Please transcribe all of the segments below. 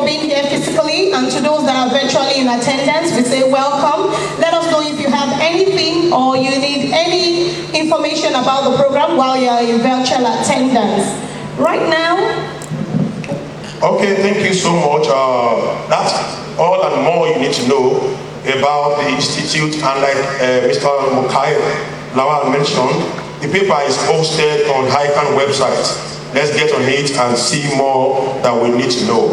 being here physically, and to those that are virtually in attendance, we say welcome. Let us know if you have anything or you need any information about the program while you are in virtual attendance. Right now. Okay, thank you so much. That's all and more you need to know about the Institute, and like Mr. Mukai Lawal mentioned, the paper is posted on HICAN website. Let's get on it and see more that we need to know.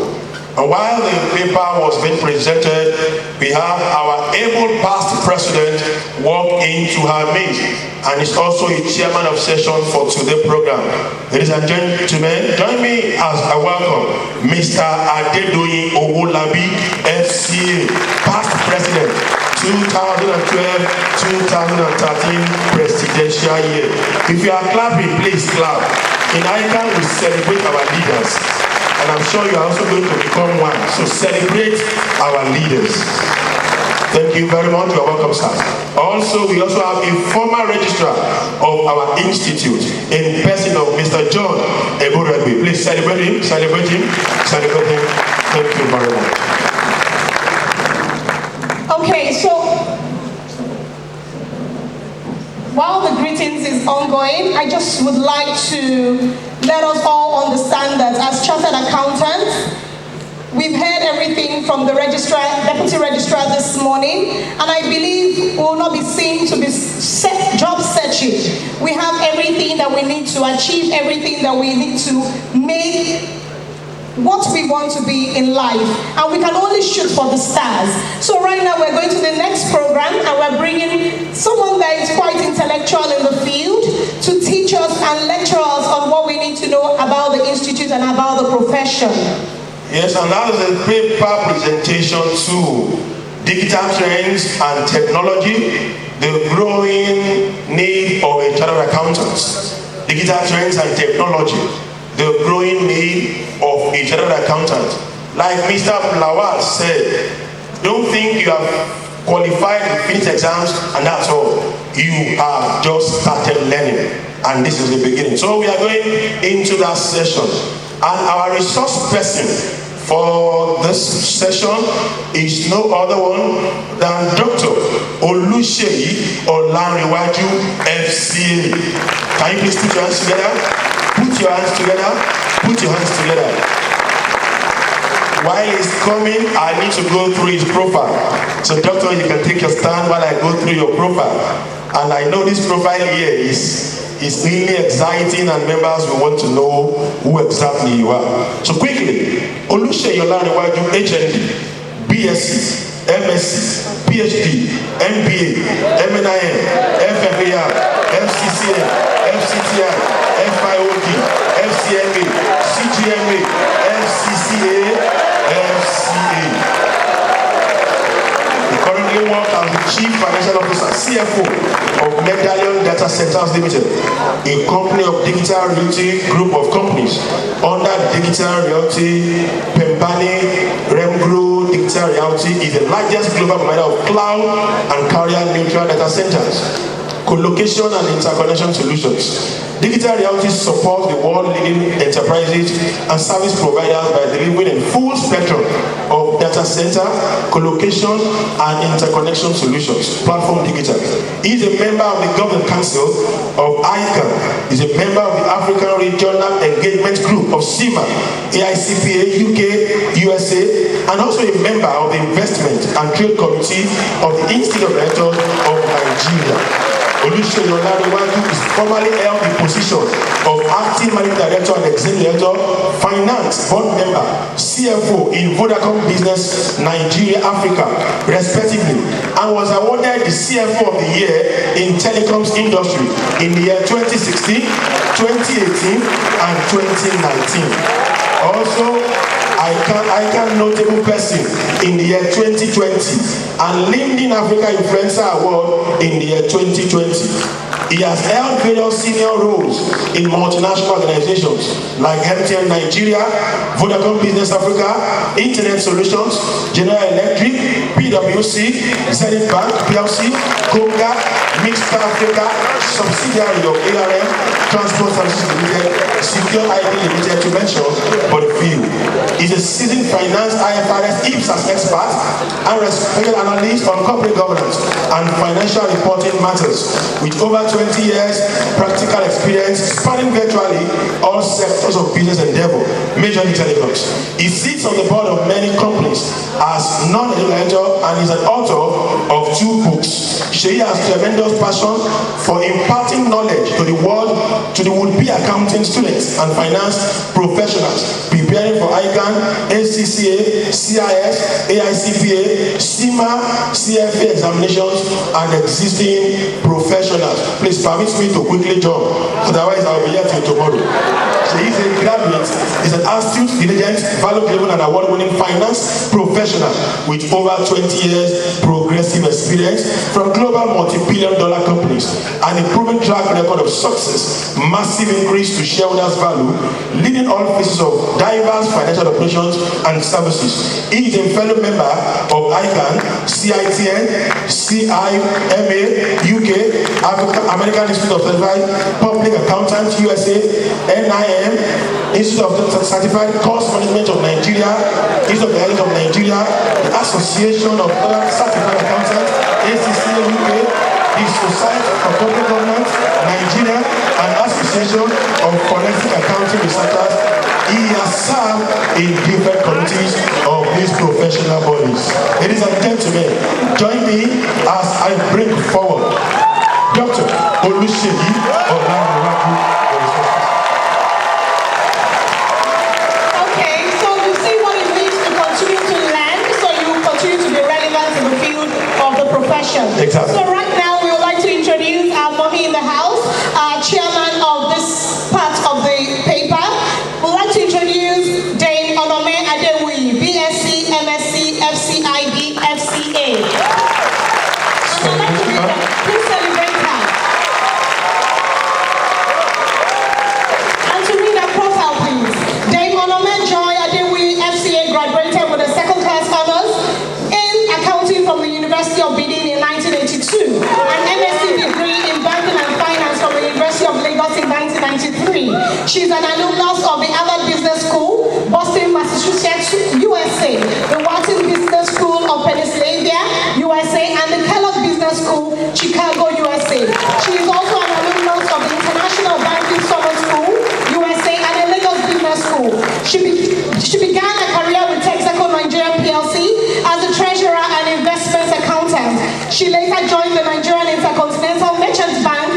And while the paper was being presented, we have our able past president walk into her midst, and is also a chairman of session for today's program. Ladies and gentlemen, join me as I welcome Mr. Adedoyin Owolabi, FCA, past president, 2012-2013 presidential year. If you are clapping, please clap. In ICANN, we celebrate our leaders, and I'm sure you are also going to become one. So celebrate our leaders. Thank you very much. You are welcome, sir. Also, we also have a former registrar of our institute in person of Mr. John Eburegbe. Please celebrate him, celebrate him, celebrate him. Thank you very much. Okay, so while the greetings is ongoing, I just would like to let us all understand that as chartered accountants, we've heard everything from the registrar, deputy registrar this morning, and I believe we will not be seen to be job searching. We have everything that we need to achieve, everything that we need to make what we want to be in life, and we can only shoot for the stars. So right now we're going to the next program, and we're bringing someone that is quite intellectual in the field to teach us and lecture us on what we need to know about the institute and about the profession. Yes, and that is a paper presentation to digital trends and technology, the growing need of a chartered accountant. Digital trends and technology, the growing need of a chartered accountant. Like Mr. Lawal said, don't think you have qualified to finish exams and that's all. You have just started learning, and this is the beginning. So we are going into that session, and our resource person for this session is no other one than Dr. Oluseyi Olanrewaju, FCA. Can you please put your hands together? Put your hands together. Put your hands together. While he's coming, I need to go through his profile. So, doctor, you can take your stand while I go through your profile. And I know this profile here is really exciting, and members will want to know who exactly you are. So, quickly, Oluseyi Olanrewaju, HND, BSc, MSc, PhD, MBA, MNIM, FFAR, FCCM, FCTI, FIOD, FCMA, CGMA, FCCA, FCA. He currently works as the Chief Financial Officer, CFO of Medallion Data Centers Limited, a company of Digital Realty Group of companies. Under Digital Realty, Pembani, Remgro Digital Realty is the largest global provider of cloud and carrier-neutral data centers, co-location and interconnection solutions. Digital Realty supports the world-leading enterprises and service providers by delivering a full spectrum of data center, co-location, and interconnection solutions. Platform Digital. He is a member of the Government Council of ICANN. He is a member of the African Regional Engagement Group of CIMA, AICPA, UK, USA, and also a member of the Investment and Trade Committee of the Institute of Directors of Nigeria. Oluseyi Olanrewaju is formerly held the position of Acting Managing Director and Executive Director, Finance Board Member, CFO in Vodacom Business Nigeria Africa, respectively, and was awarded the CFO of the Year in Telecoms Industry in the year 2016, 2018, and 2019. Also, ICANN Notable Person in the year 2020 and LinkedIn Africa Influencer Award in the year 2020. He has held various senior roles in multinational organizations like MTN Nigeria, Vodacom Business Africa, Internet Solutions, General Electric, PwC, Zenith Bank PLC, Conga, Mixed Africa, subsidiary of ARM, Transport Services Limited, Secure ID Limited, to mention but a few. He's a seasoned finance IFRS IPSAS expert and respected analyst on corporate governance and financial reporting matters with over 20 years practical experience spanning virtually all sectors of business endeavor, majorly telecoms. He sits on the board of many companies as non-editor and is an author of 2 books. She has tremendous passion for imparting knowledge to the world, to the would-be accounting students and finance professionals preparing for ICANN, ACCA, CIS, AICPA, CIMA, CFA examinations, and existing professionals. Please permit me to quickly jump, otherwise I will be here till tomorrow. She is a graduate, is an astute, diligent, value-driven, and award-winning finance professional with over 20 years progressive experience from global multi-billion-dollar companies and a proven track record of success, massive increase to shareholders' value, leading all phases of diverse financial operations and services. He is a fellow member of ICANN, CITN, CIMA, UK, American Institute of Certified Public Accountants, USA, NIM, Institute of Certified Cost Management of Nigeria, Institute of the Health of Nigeria, the Association of Certified Accountants, ACCA UK, the Society for Corporate Governance, Nigeria, and Association of Forensic Accounting Researchers. He has served in different committees of these professional bodies. Ladies and gentlemen, join me as I bring forward Dr. Oluseyi Olaniraku. Okay, so you see what it means to continue to learn, so you continue to be relevant in the field of the profession. Exactly. So right now we would like to introduce our mommy in the house, chairman of this part of the paper. We'd like to introduce Dame Onome Adewi, BSc, MSc, FCIB, FCA. And I'd like to please celebrate her. And to read her profile, please. Dame Onome Joy Adewi, FCA, graduated with a second-class honors in accounting from the University of Benin in 1982, an MSc degree in banking and finance from the University of Lagos in 1993. She's an alumnus of the Harvard Business School, Boston, Massachusetts, USA, the Wharton Business School of Pennsylvania, USA, and the Kellogg Business School, Chicago, USA. She is also an alumnus of the International Banking Summer School, USA, and the Lagos Business School. She began her career with Texaco Nigeria PLC as a treasurer and investments accountant. She later joined the Nigerian Intercontinental Merchants Bank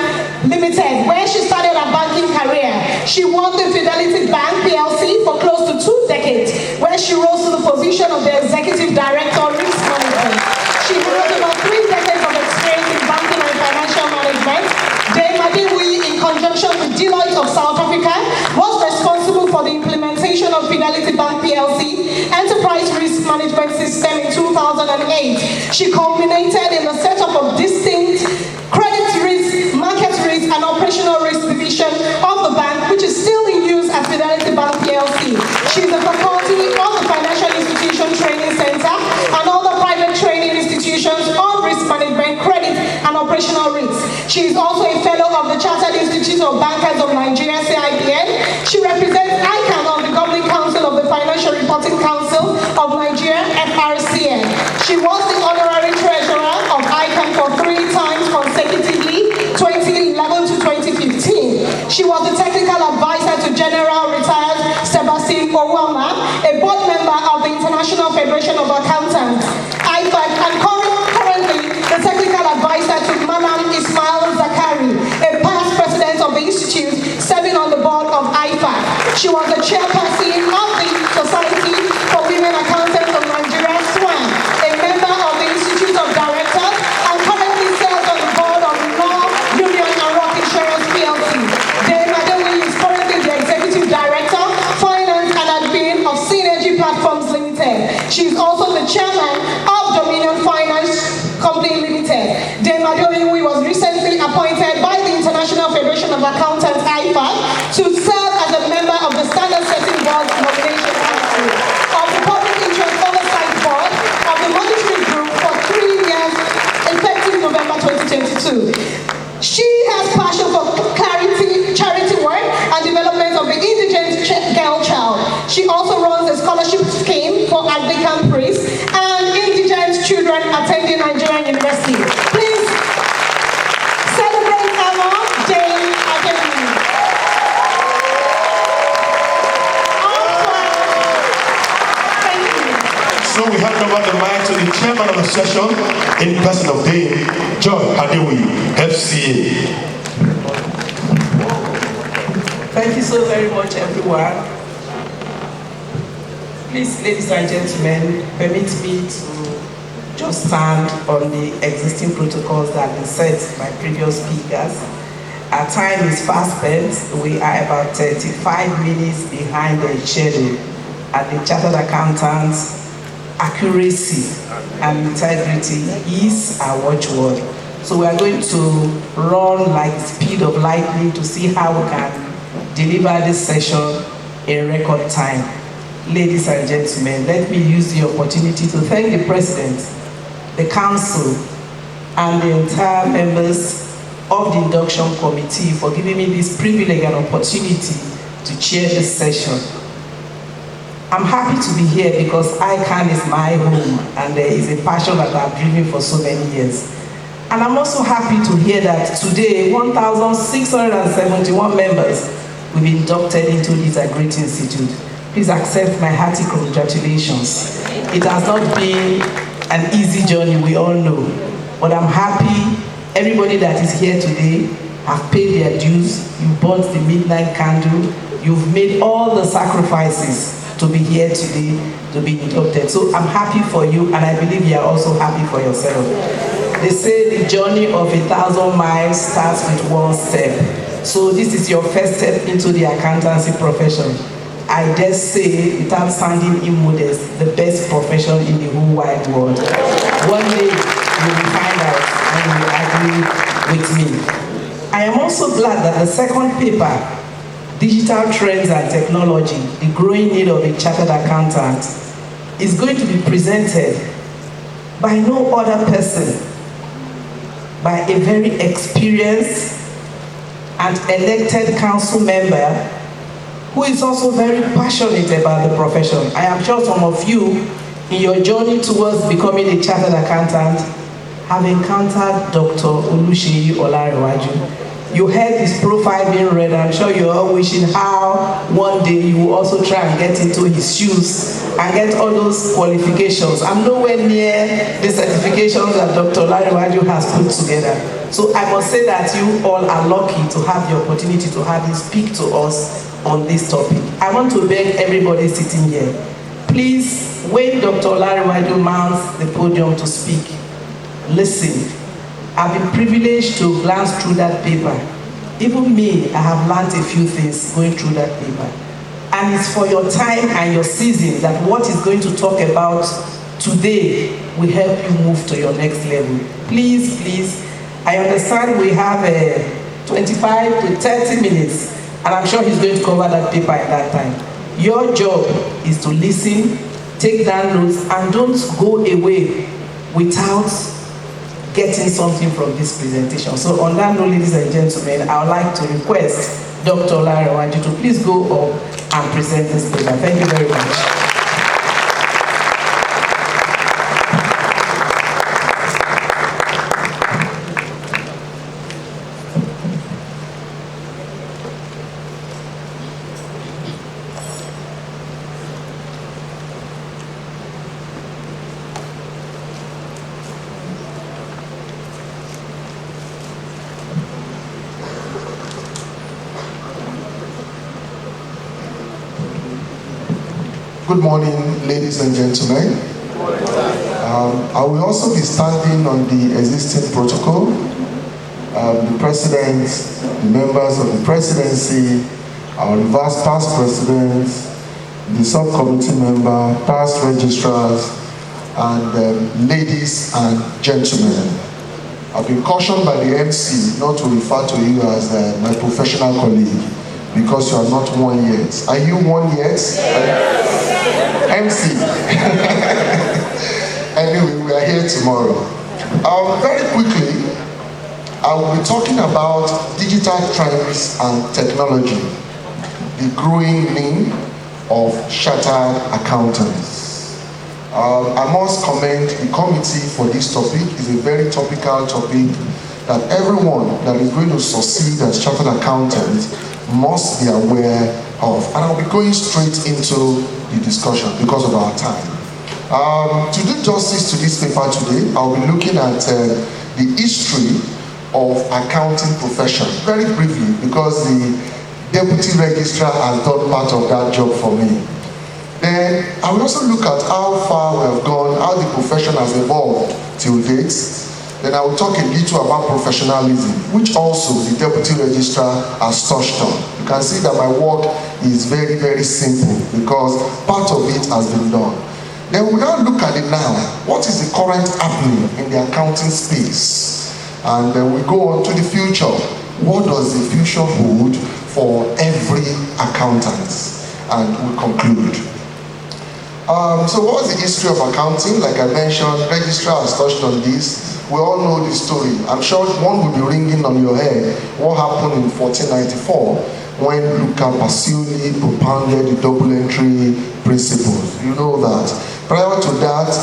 Limited, where she started her banking career. She worked in Fidelity Bank PLC for close to 2 decades, where she rose to the position of the Executive Director of Risk Management. She has about 3 decades of experience in banking and financial management. Dame Adewi, in conjunction with Deloitte of South Africa, was responsible for the implementation of Fidelity Bank PLC Enterprise Risk Management System in 2008. She culminated in the setup of distinct credit risk, market risk, and operational risk division of the bank, which is still in use at Fidelity Bank PLC. She is a faculty of the Financial Institution Training Center and other private training institutions on risk management, credit, and operational risk. She is also a fellow of the Chartered Institute of Bankers of Nigeria, CIBN. She represents ICANN of the Governing Council of the Financial Reporting Council of Nigeria, FRCN. She was the honorary treasurer of ICANN for 3 times consecutively, 2011 to 2015. She was the technical advisor to General Retired Sebastian Owama, a board member of the International Federation of Accountants, IFAC, and currently the technical advisor to Manam Ismail Zakari, a past president of the Institute, serving on the board of IFAC. She was the chairperson of the Society for Women Accountants of Nigeria, SWAN, a member of the Institute of Directors, and currently serves on the board of Law Union and Rock Insurance PLC. Dame Adewi is currently the Executive Director, Finance and Admin of Synergy Platforms Limited. She is also the chair too. She has passion for charity work and development of the indigent girl child. She also runs a scholarship scheme for Anglican priests and indigent children attending Nigerian university. Please celebrate Emma Jane Academy. So we hand over the mic to the chairman of the session in person of Dame John Adewi, FCA. Thank you so very much, everyone. Please, ladies and gentlemen, permit me to just stand on the existing protocols that have been set by previous speakers. Our time is fast spent. We are about 35 minutes behind the schedule. At the Chartered Accountants, accuracy and integrity is our watchword. So we are going to run like the speed of lightning to see how we can deliver this session in record time. Ladies and gentlemen, let me use the opportunity to thank the President, the Council, and the entire members of the Induction Committee for giving me this privilege and opportunity to chair this session. I'm happy to be here because ICANN is my home and there is a passion that I've driven for so many years. And I'm also happy to hear that today 1,671 members will be inducted into this great institute. Please accept my hearty congratulations. It has not been an easy journey, we all know, but I'm happy everybody that is here today have paid their dues. You burnt the midnight candle. You've made all the sacrifices to be here today, to be inducted. So I'm happy for you, and I believe you are also happy for yourself. They say the journey of 1,000 miles starts with one step. So this is your first step into the accountancy profession. I dare say, without sounding immodest, the best profession in the whole wide world. One day, you will find out and you will agree with me. I am also glad that the second paper, Digital Trends and Technology, the growing need of a chartered accountant, is going to be presented by no other person, by a very experienced and elected council member who is also very passionate about the profession. I am sure some of you, in your journey towards becoming a chartered accountant, have encountered Dr. Oluseyi Olarewaju. You heard his profile being read. I'm sure you're all wishing how one day you will also try and get into his shoes and get all those qualifications. I'm nowhere near the certifications that Dr. Olarewaju has put together. So I must say that you all are lucky to have the opportunity to have him speak to us on this topic. I want to beg everybody sitting here, please, when Dr. Olarewaju mounts the podium to speak, listen. I've been privileged to glance through that paper. Even me, I have learned a few things going through that paper. And it's for your time and your season that what is going to talk about today will help you move to your next level. Please, please, I understand we have 25 to 30 minutes, and I'm sure he's going to cover that paper at that time. Your job is to listen, take down notes, and don't go away without getting something from this presentation. So on that note, ladies and gentlemen, I would like to request Dr. Olarewaju to please go up and present this paper. Thank you very much. Good morning, ladies and gentlemen. I will also be standing on the existing protocol. The President, the members of the Presidency, our reverse past presidents, the subcommittee member, past registrars, and ladies and gentlemen. I've been cautioned by the MC not to refer to you as my professional colleague because you are not one yet. Are you one yet? Yes. MC. Anyway, we are here tomorrow. Very quickly, I will be talking about digital trends and technology, the growing need of chartered accountants. I must commend the committee for this topic. It's a very topical topic that everyone that is going to succeed as chartered accountant must be aware of. And I'll be going straight into the discussion because of our time. To do justice to this paper today, I'll be looking at the history of accounting profession very briefly, because the deputy registrar has done part of that job for me. Then I will also look at how far we have gone, how the profession has evolved till date. Then I will talk a little about professionalism, which also the deputy registrar has touched on. You can see that my work is very, very simple because part of it has been done. Then we now look at it now. What is the current happening in the accounting space? And then we go on to the future. What does the future hold for every accountant? And we conclude. So what's the history of accounting? Like I mentioned, registrar has touched on this. We all know the story. I'm sure one will be ringing on your head. What happened in 1494 when Luca Pacioli propounded the double entry principles? You know that. Prior to that,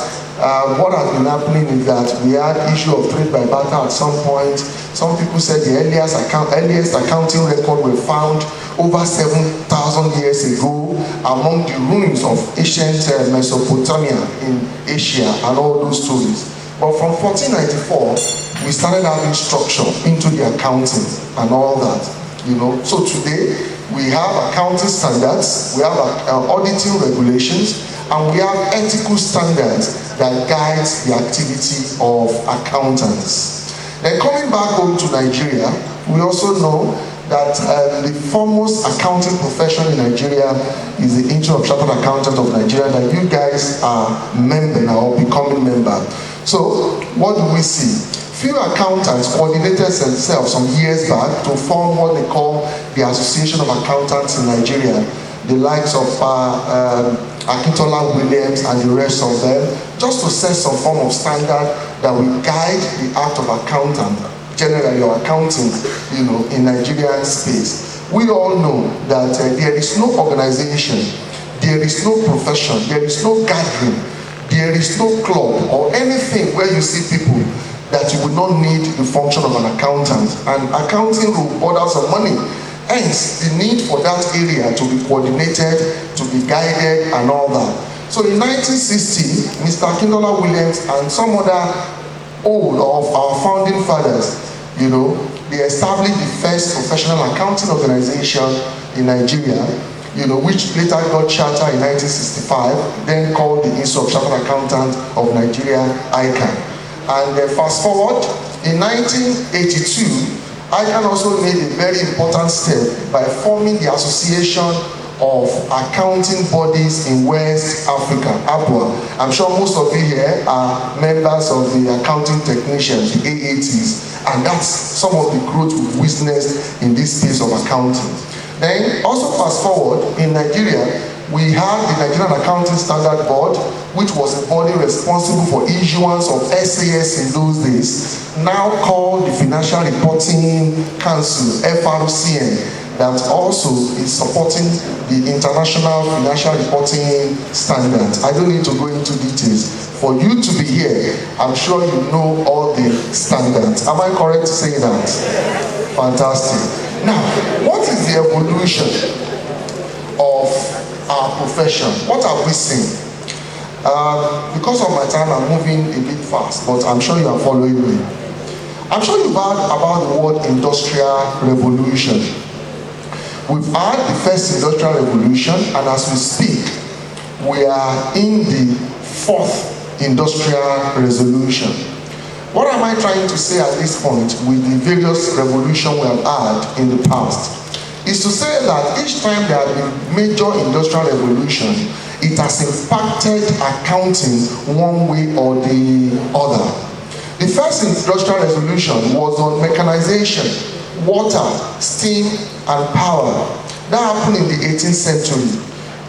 what has been happening is that we had issue of trade by barter at some point. Some people said the earliest accounting record were found over 7,000 years ago among the ruins of ancient Mesopotamia in Asia and all those stories. But from 1494, we started having structure into the accounting and all that. You know, so today we have accounting standards, we have auditing regulations, and we have ethical standards that guide the activity of accountants. Then coming back home to Nigeria, we also know that the foremost accounting profession in Nigeria is the Institute of Chartered Accountants of Nigeria, that you guys are member now or becoming member. So what do we see? Few accountants coordinated themselves some years back to form what they call the Association of Accountants in Nigeria, the likes of Akintola Williams and the rest of them, just to set some form of standard that will guide the act of accountant, generally or accounting, you know, in Nigerian space. We all know that there is no organization, there is no profession, there is no gathering, there is no club or anything where you see people that you would not need the function of an accountant. And accounting will order some money. Hence, the need for that area to be coordinated, to be guided, and all that. So in 1960, Mr. Akintola Williams and some other old of our founding fathers, you know, they established the first professional accounting organization in Nigeria, you know, which later got chartered in 1965, then called the Institute of Chartered Accountants of Nigeria, ICANN. And fast forward, in 1982, ICANN also made a very important step by forming the Association of Accounting Bodies in West Africa, ABWA. I'm sure most of you here are members of the accounting technicians, the AATs, and that's some of the growth we've witnessed in this space of accounting. Then, also fast forward, in Nigeria, we have the Nigerian Accounting Standard Board, which was a body responsible for issuance of SAS in those days, now called the Financial Reporting Council, FRCN, that also is supporting the International Financial Reporting Standards. I don't need to go into details. For you to be here, I'm sure you know all the standards. Am I correct to say that? Fantastic. Now, what is the evolution of our profession? What have we seen? Because of my time, I'm moving a bit fast, but I'm sure you are following me. I'm sure you've heard about the word industrial revolution. We've had the first industrial revolution, and as we speak, we are in the fourth industrial revolution. What am I trying to say at this point with the various revolutions we have had in the past? Is to say that each time there has been major industrial revolution, it has impacted accounting one way or the other. The first industrial revolution was on mechanization, water, steam, and power. That happened in the 18th century.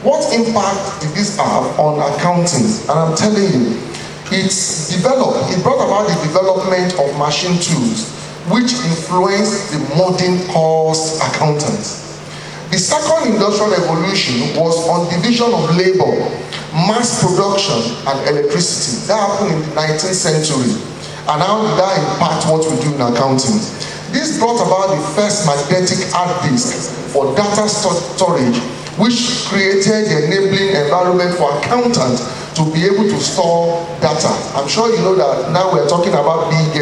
What impact did this have on accounting? And I'm telling you, it brought about the development of machine tools, which influenced the modern cost accountants. The second industrial revolution was on division of labor, mass production, and electricity. That happened in the 19th century. And how did that impact what we do in accounting? This brought about the first magnetic hard disk for data storage, which created the enabling environment for accountants to be able to store data. I'm sure you know that now we're talking about big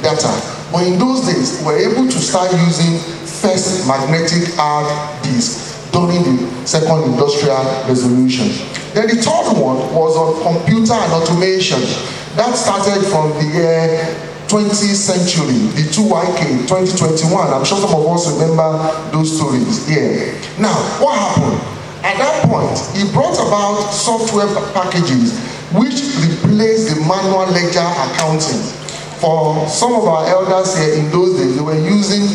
data. But in those days, we were able to start using first magnetic hard disk during the second industrial revolution. Then the third one was on computer and automation. That started from the year 20th century, the 2YK, 2021. I'm sure some of us remember those stories here. Now, what happened? At that point, he brought about software packages which replaced the manual ledger accounting. For some of our elders here in those days, they were using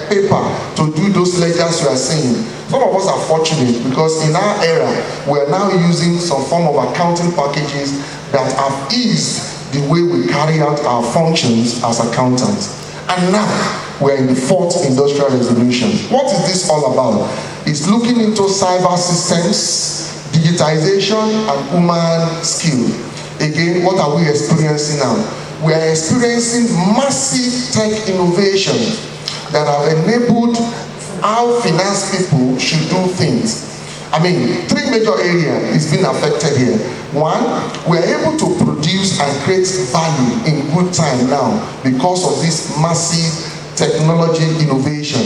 paper to do those ledgers you are seeing. Some of us are fortunate because in our era, we are now using some form of accounting packages that have eased the way we carry out our functions as accountants. And now, we're in the fourth industrial revolution. What is this all about? It's looking into cyber systems, digitization, and human skill. Again, what are we experiencing now? We are experiencing massive tech innovation that have enabled how finance people should do things. I mean, three major areas is being affected here. One, we are able to produce and create value in good time now because of this massive technology innovation.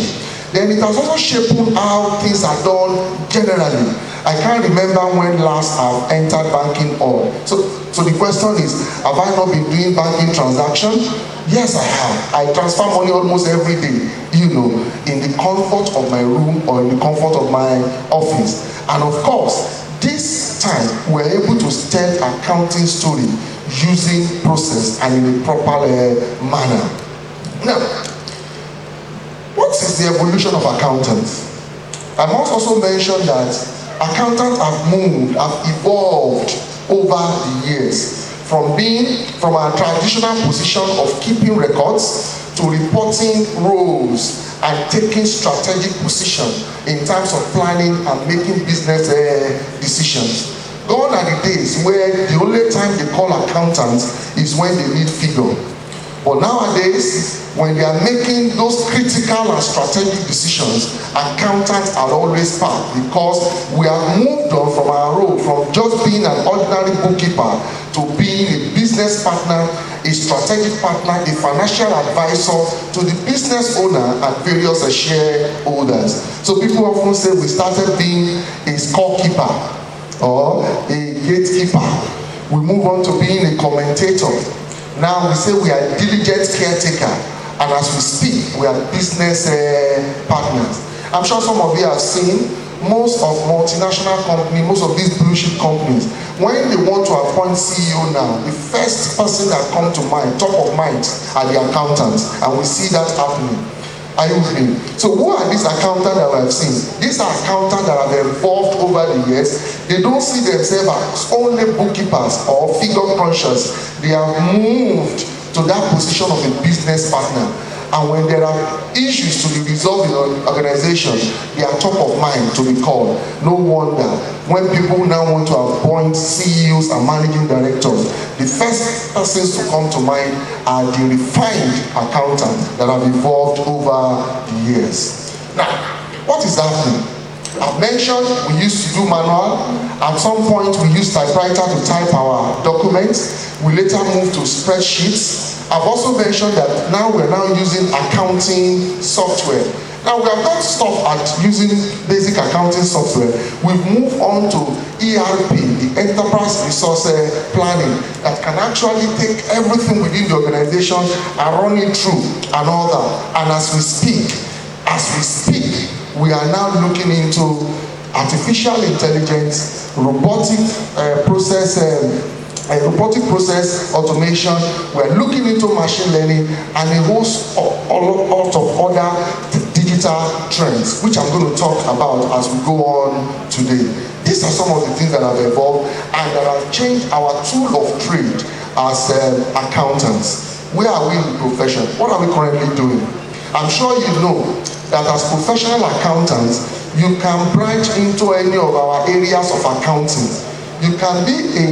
Then it has also shaped how things are done generally. I can't remember when last I've entered banking hall. So the question is, have I not been doing banking transactions? Yes, I have. I transfer money almost every day, you know, in the comfort of my room or in the comfort of my office. And of course, this time we're able to tell accounting story using process and in a proper manner. Now, what is the evolution of accountants? I must also mention that accountants have evolved over the years from our traditional position of keeping records to reporting roles and taking strategic position in terms of planning and making business decisions. Gone are the days where the only time they call accountants is when they need figure. But nowadays, when they are making those critical and strategic decisions, accountants are always part because we have moved on from our role from just being an ordinary bookkeeper to being a business partner, a strategic partner, a financial advisor to the business owner and various shareholders. So people often say we started being a scorekeeper or a gatekeeper. We move on to being a commentator. Now we say we are diligent caretaker, and as we speak, we are business partners. I'm sure some of you have seen most of multinational companies, most of these blue chip companies, when they want to appoint CEO now, the first person that comes to mind, top of mind, are the accountants, and we see that happening. Are you with me? So who are these accountants that we have seen? These are accountants that have evolved over the years. They don't see themselves as only bookkeepers or figure crunchers. They have moved to that position of a business partner. And when there are issues to be resolved in an organization, they are top of mind to be called. No wonder when people now want to appoint CEOs and managing directors, the first persons to come to mind are the refined accountants that have evolved over the years. Now, what is happening? I've mentioned we used to do manual. At some point, we used typewriter to type our documents. We later moved to spreadsheets. I've also mentioned that now we're now using accounting software. Now we have not stopped at using basic accounting software. We've moved on to ERP, the enterprise resource planning, that can actually take everything within the organization and run it through and all that. And as we speak, we are now looking into artificial intelligence, robotic process automation. We're looking into machine learning and a host of other digital trends, which I'm going to talk about as we go on today. These are some of the things that have evolved and that have changed our tool of trade as accountants. where are we in the profession? What are we currently doing? I'm sure you know that as professional accountants, you can branch into any of our areas of accounting. You can be a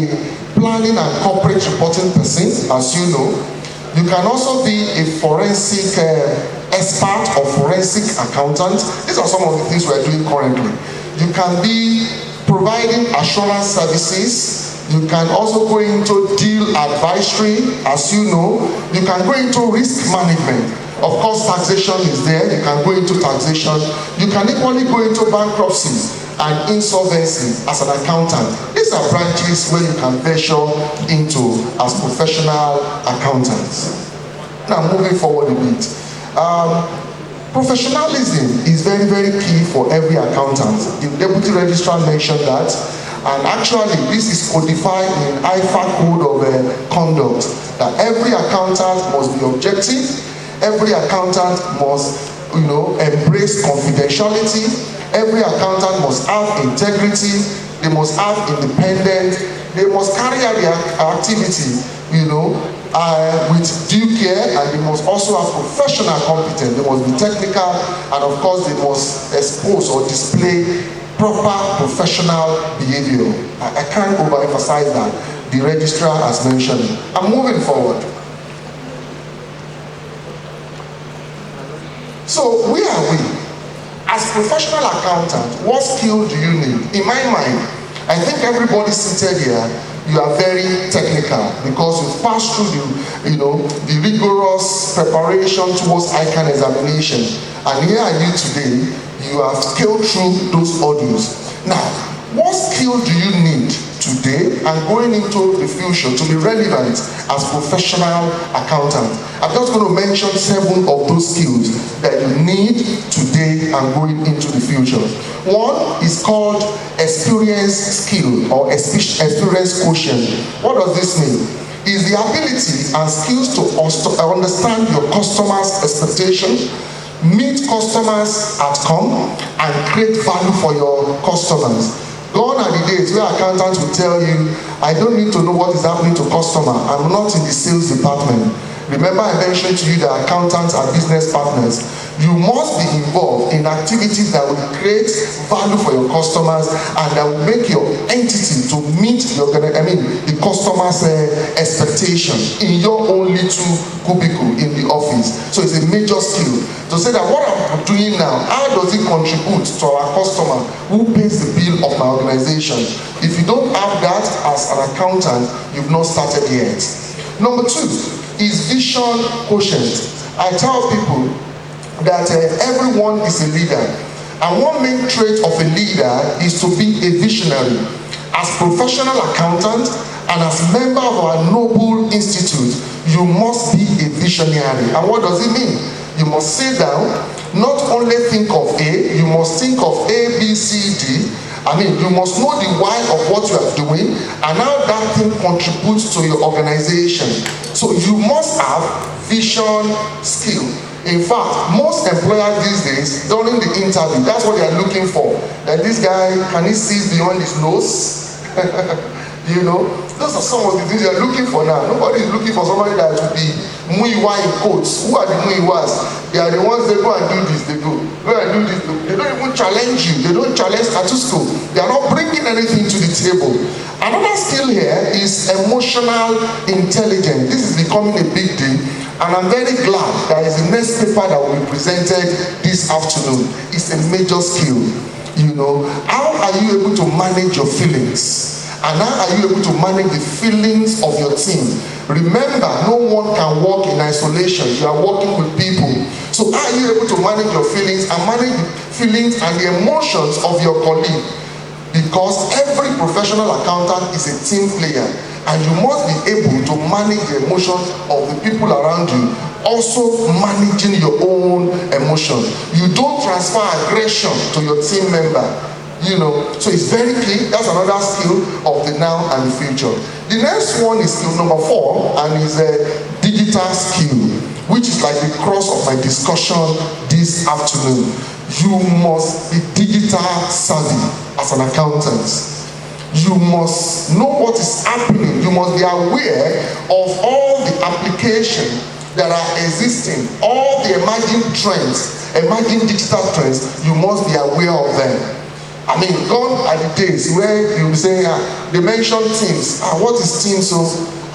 planning and corporate reporting person, as you know. You can also be a forensic expert or forensic accountant. These are some of the things we're doing currently. You can be providing assurance services. You can also go into deal advisory, as you know. You can go into risk management. Of course, taxation is there. You can go into taxation. You can equally go into bankruptcy and insolvency as an accountant. These are branches where you can venture into as professional accountants. Now, moving forward a bit. Professionalism is very, very key for every accountant. The Deputy Registrar mentioned that. And actually, this is codified in IFA Code of Conduct, that every accountant must be objective. Every accountant must, embrace confidentiality. Every accountant must have integrity. They must have independence. They must carry out their activity, with due care, and they must also have professional competence. They must be technical, and of course, they must expose or display proper professional behavior. I can't overemphasize that. The registrar has mentioned it. I'm moving forward. So, where are we? As professional accountants, what skill do you need? In my mind, I think everybody seated here, you are very technical because you've passed through the rigorous preparation towards ICANN examination. And here are you today, you have scaled through those audios. Now, what skill do you need today and going into the future to be relevant as professional accountant? I'm just going to mention 7 of those skills that you need today and going into the future. One is called experience skill or experience quotient. What does this mean? Is the ability and skills to understand your customers' expectations, meet customers' outcome, and create value for your customers. Gone are the days where accountants will tell you, I don't need to know what is happening to customer. I'm not in the sales department. Remember I mentioned to you that accountants are business partners. You must be involved in activities that will create value for your customers and that will make your entity to meet the customer's expectation in your own little cubicle in the office. So it's a major skill to say that what I'm doing now, how does it contribute to our customer who pays the bill of my organization? If you don't have that as an accountant, you've not started yet. Number 2 is vision quotient. I tell people that everyone is a leader, and one main trait of a leader is to be a visionary. As professional accountant and as member of our noble institute, you must be a visionary. And what does it mean? You must sit down, not only think of A, you must think of A, B, C, D. You must know the why of what you are doing and how that thing contributes to your organization. So you must have vision skill. In fact, most employers these days, during the interview, that's what they are looking for. That this guy, can he see beyond his nose? Those are some of the things they are looking for now. Nobody is looking for somebody that will be muiwa in quotes. Who are the muiwas? They are the ones that go and do this, they go and do this. They don't even challenge you. They don't challenge status quo. They are not bringing anything to the table. Another skill here is emotional intelligence. This is becoming a big deal. And I'm very glad that is the next paper that will be presented this afternoon. It's a major skill. How are you able to manage your feelings? And how are you able to manage the feelings of your team? Remember, no one can work in isolation. You are working with people. So how are you able to manage your feelings and manage the feelings and the emotions of your colleague? Because every professional accountant is a team player, and you must be able to manage the emotions of the people around you, also managing your own emotions. You don't transfer aggression to your team member. So it's very key. That's another skill of the now and the future. The next one is skill number 4, and is a digital skill, which is like the cross of my discussion this afternoon. You must be digital savvy as an accountant. You must know what is happening. You must be aware of all the application that are existing, all the emerging trends, emerging digital trends, you must be aware of them. I mean, gone are the days where you say, they mention Teams. What is Teams? So,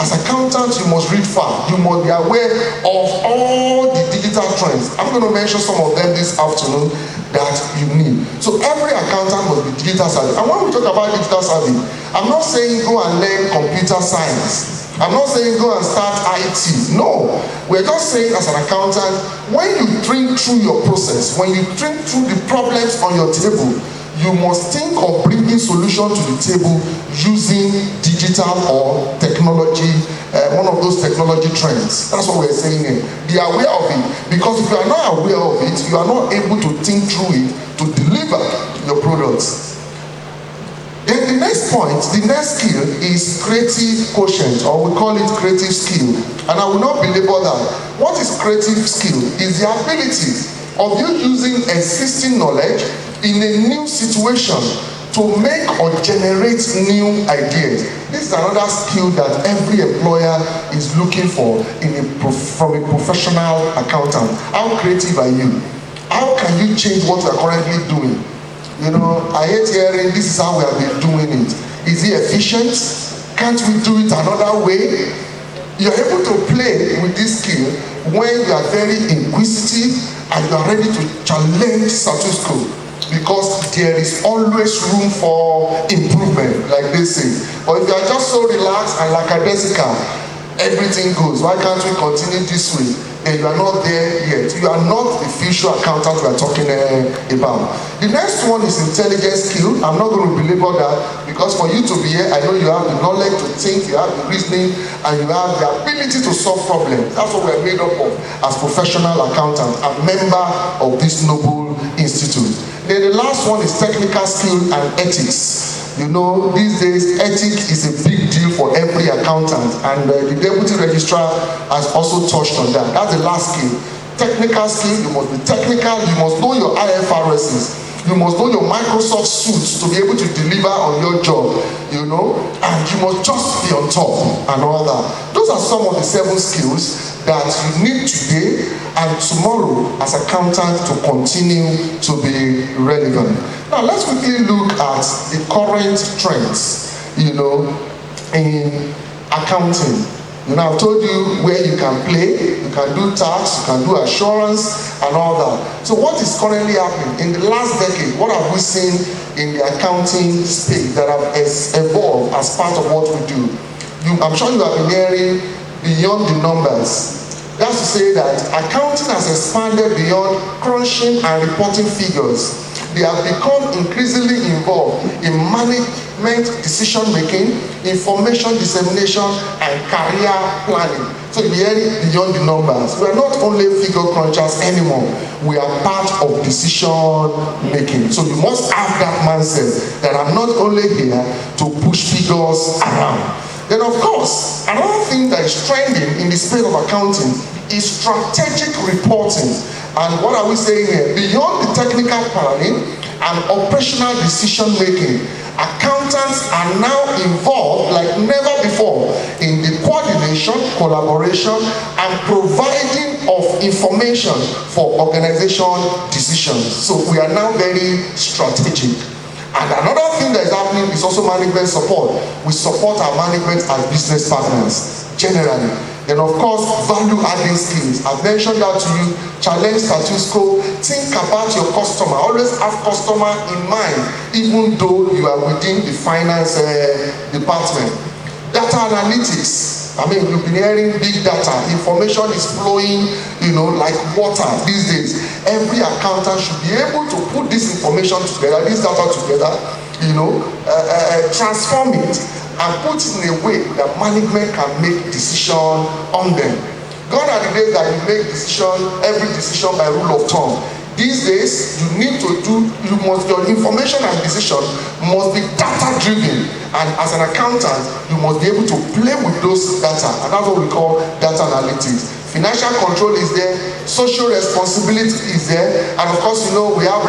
as accountant, you must read far. You must be aware of all the digital trends. I'm going to mention some of them this afternoon that you need. So every accountant must be digital savvy. And when we talk about digital savvy, I'm not saying go and learn computer science. I'm not saying go and start IT. No. We're just saying as an accountant, when you think through your process, when you think through the problems on your table, you must think of bringing solution to the table using digital or technology, one of those technology trends. That's what we're saying here. Be aware of it, because if you are not aware of it, you are not able to think through it to deliver your products. Then the next point, the next skill is creative quotient, or we call it creative skill. And I will not belabor that. What is creative skill? Is the ability of you using existing knowledge in a new situation to make or generate new ideas. This is another skill that every employer is looking for from a professional accountant. How creative are you? How can you change what we are currently doing? You know, I hate hearing this is how we have been doing it. Is it efficient? Can't we do it another way? You're able to play with this skill when you are very inquisitive and you are ready to challenge status quo, because there is always room for improvement, like they say. But if you are just so relaxed and lackadaisical, everything goes. Why can't we continue this way? And you are not there yet. You are not the future accountant we are talking about. The next one is intelligence skill. I'm not going to belabor that, because for you to be here, I know you have the knowledge to think, you have the reasoning, and you have the ability to solve problems. That's what we're made up of as professional accountants and member of this noble institute. Then the last one is technical skill and ethics. You know, these days, ethics is a big deal for every accountant, and the deputy registrar has also touched on that. That's the last skill. Technical skill, you must be technical, you must know your IFRSs, you must know your Microsoft suits to be able to deliver on your job, you know, and you must just be on top and all that. Those are some of the 7 skills that you need today and tomorrow as accountant to continue to be relevant. Now let's quickly look at the current trends, you know, in accounting. You know, I've told you where you can play, you can do tax, you can do assurance and all that. So what is currently happening? In the last decade, what have we seen in the accounting space that have evolved as part of what we do? I'm sure you have been hearing beyond the numbers. That's to say that accounting has expanded beyond crunching and reporting figures. They have become increasingly involved in management decision making, information dissemination, and career planning. So you're hearing beyond the numbers. We are not only figure crunchers anymore. We are part of decision making. So you must have that mindset that I'm not only here to push figures around. Then of course, another thing that is trending in the space of accounting is strategic reporting. And what are we saying here? Beyond the technical planning and operational decision making, accountants are now involved like never before in the coordination, collaboration, and providing of information for organization decisions. So we are now very strategic. And another thing that is happening is also management support. We support our management as business partners, generally. Then of course, value-adding skills. I've mentioned that to you. Challenge status quo. Think about your customer. Always have customer in mind, even though you are within the finance department. Data analytics. I mean, you've been hearing big data. Information is flowing, you know, like water these days. Every accountant should be able to put this information together, this data together, you know, transform it and put it in a way that management can make decision on them. Gone are the days that you make every decision by rule of thumb. These days, you need to your information and decision must be data driven. And as an accountant, you must be able to play with those data. And that's what we call data analytics. Financial control is there, social responsibility is there, and of course, you know, we have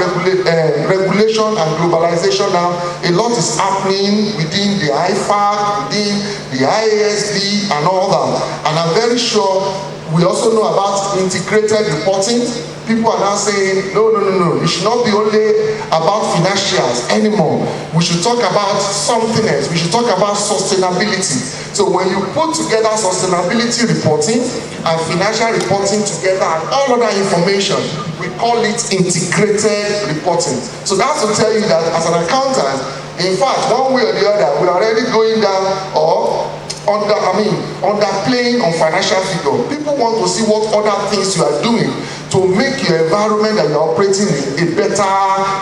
regulation and globalization now. A lot is happening within the IFAC, within the IASB, and all that. And I'm very sure We also know about integrated reporting. People are now saying, no, it should not be only about financials anymore. We should talk about something else. We should talk about sustainability. So when you put together sustainability reporting and financial reporting together and all other information, we call it integrated reporting. So that's to tell you that as an accountant, in fact, one way or the other, we're already going down or underplaying on financial figure. People want to see what other things you are doing to make your environment that you're operating in a better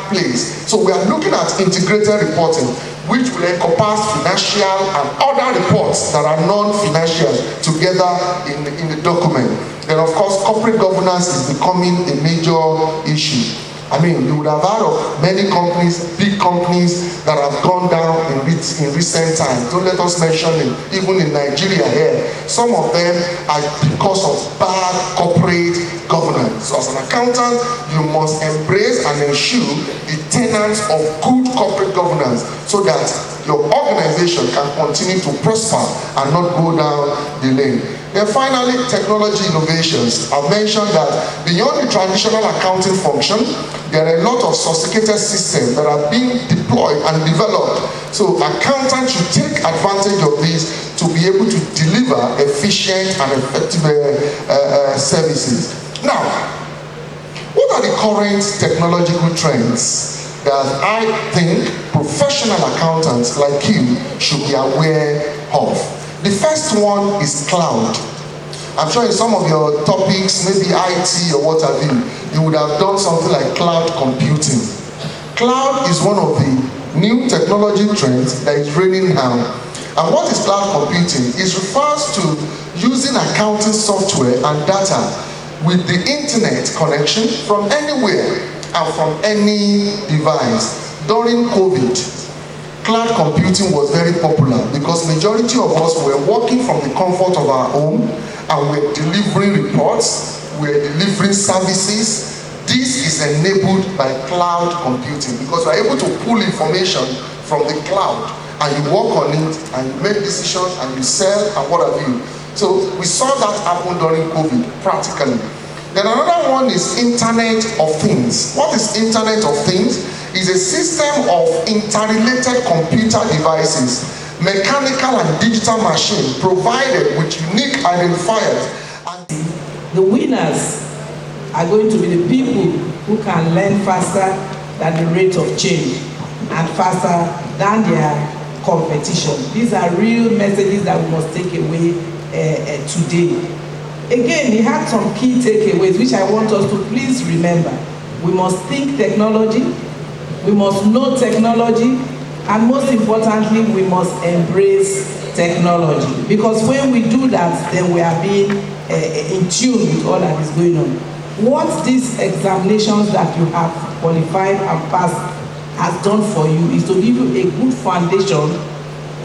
place. So we are looking at integrated reporting, which will encompass financial and other reports that are non-financial together in the document. Then of course, corporate governance is becoming a major issue. I mean, you would have heard of many companies, big companies that have gone down in recent times. Don't let us mention it. Even in Nigeria here, some of them are because of bad corporate governance. So as an accountant, you must embrace and ensure the tenets of good corporate governance so that your organization can continue to prosper and not go down the lane. Then finally, technology innovations. I've mentioned that beyond the traditional accounting function, there are a lot of sophisticated systems that are being deployed and developed. So accountants should take advantage of this to be able to deliver efficient and effective services. Now, what are the current technological trends that I think professional accountants like you should be aware of? The first one is cloud. I'm sure in some of your topics, maybe IT or what have you would have done something like cloud computing. Cloud is one of the new technology trends that is reigning now. And what is cloud computing? It refers to using accounting software and data with the internet connection from anywhere and from any device. During COVID, cloud computing was very popular because majority of us were working from the comfort of our home and we're delivering reports, we're delivering services. This is enabled by cloud computing because we're able to pull information from the cloud and you work on it and you make decisions and you sell and what have you. So we saw that happen during COVID practically. Then another one is Internet of Things. What is Internet of Things? Is a system of interrelated computer devices, mechanical and digital machines provided with unique identifiers. And the winners are going to be the people who can learn faster than the rate of change and faster than their competition. These are real messages that we must take away today. Again, we had some key takeaways which I want us to please remember. We must think technology, we must know technology, and most importantly, we must embrace technology. Because when we do that, then we are being in tune with all that is going on. What these examinations that you have qualified and passed has done for you is to give you a good foundation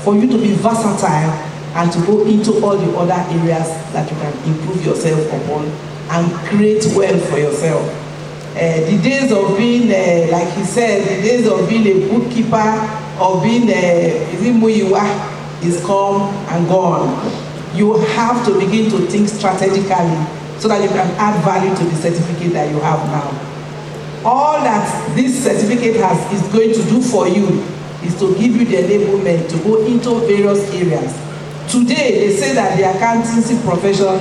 for you to be versatile and to go into all the other areas that you can improve yourself upon and create wealth for yourself. The days of being, like he said, the days of being a bookkeeper, of being is come and gone. You have to begin to think strategically so that you can add value to the certificate that you have now. All that this certificate is going to do for you is to give you the enablement to go into various areas. Today, they say that the accountancy profession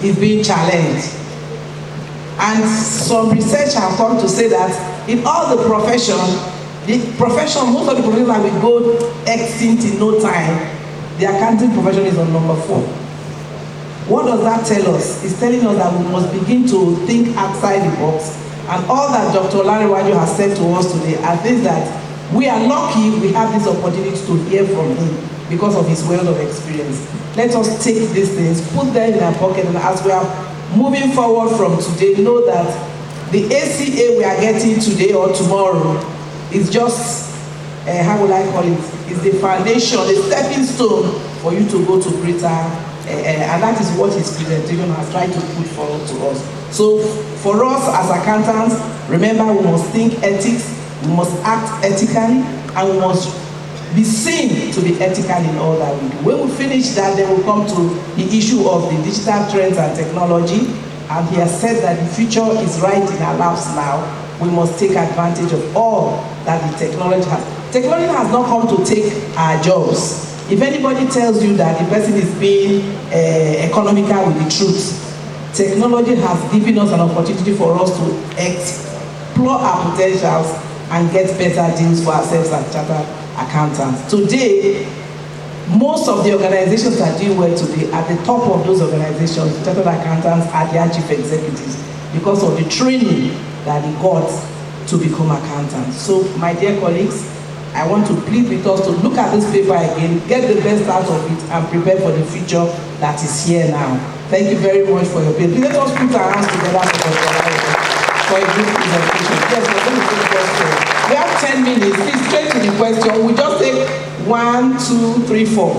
is being challenged. And some research have come to say that in all the profession, most of the professions that will go extinct in no time, the accounting profession is on number 4. What does that tell us? It's telling us that we must begin to think outside the box. And all that Dr. Olariwaju has said to us today are things that we are lucky we have this opportunity to hear from him because of his wealth of experience. Let us take these things, put them in our pocket, and as we are moving forward from today, know that the ACA we are getting today or tomorrow is just, how would I call it? It's the foundation, the stepping stone for you to go to greater, and that is what his presentation has tried to put forward to us. So for us as accountants, remember we must think ethics, we must act ethically, and we must be seen to be ethical in all that we do. When we finish that, then we'll come to the issue of the digital trends and technology. And he has said that the future is right in our laps now. We must take advantage of all that the technology has. Technology has not come to take our jobs. If anybody tells you that the person is being economical with the truth, technology has given us an opportunity for us to explore our potentials and get better deals for ourselves as chartered accountants. Today, most of the organizations that do well today, at the top of those organizations, chartered accountants are their chief executives because of the training that they got to become accountants. So, my dear colleagues, I want to plead with us to look at this paper again, get the best out of it, and prepare for the future that is here now. Thank you very much for your patience. Let us put our hands together for a good presentation. Yes, we're going to take questions. We have 10 minutes. Please, straight to the question. We just take 1, 2, 3, 4.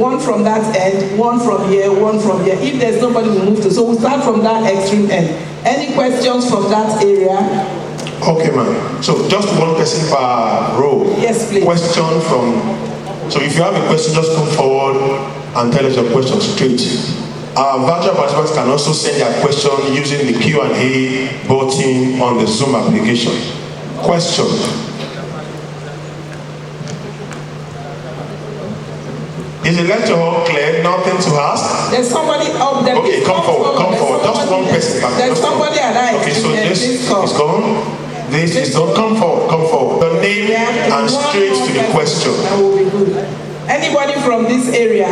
One from that end, one from here, one from here. If there's nobody, we'll move to. So we'll start from that extreme end. Any questions from that area? Okay, ma'am. So just one person per row. Yes, please. Question from. So if you have a question, just come forward and tell us your question straight. Our virtual participants can also send their question using the Q&A button on the Zoom application. Question. Is the lecture hall clear? Nothing to ask? There's somebody up there. Okay, come forward. Just one person. There's somebody at that. Okay, so this is gone. This is done. Come forward. Your name and straight to the question. That will be good. Anybody from this area,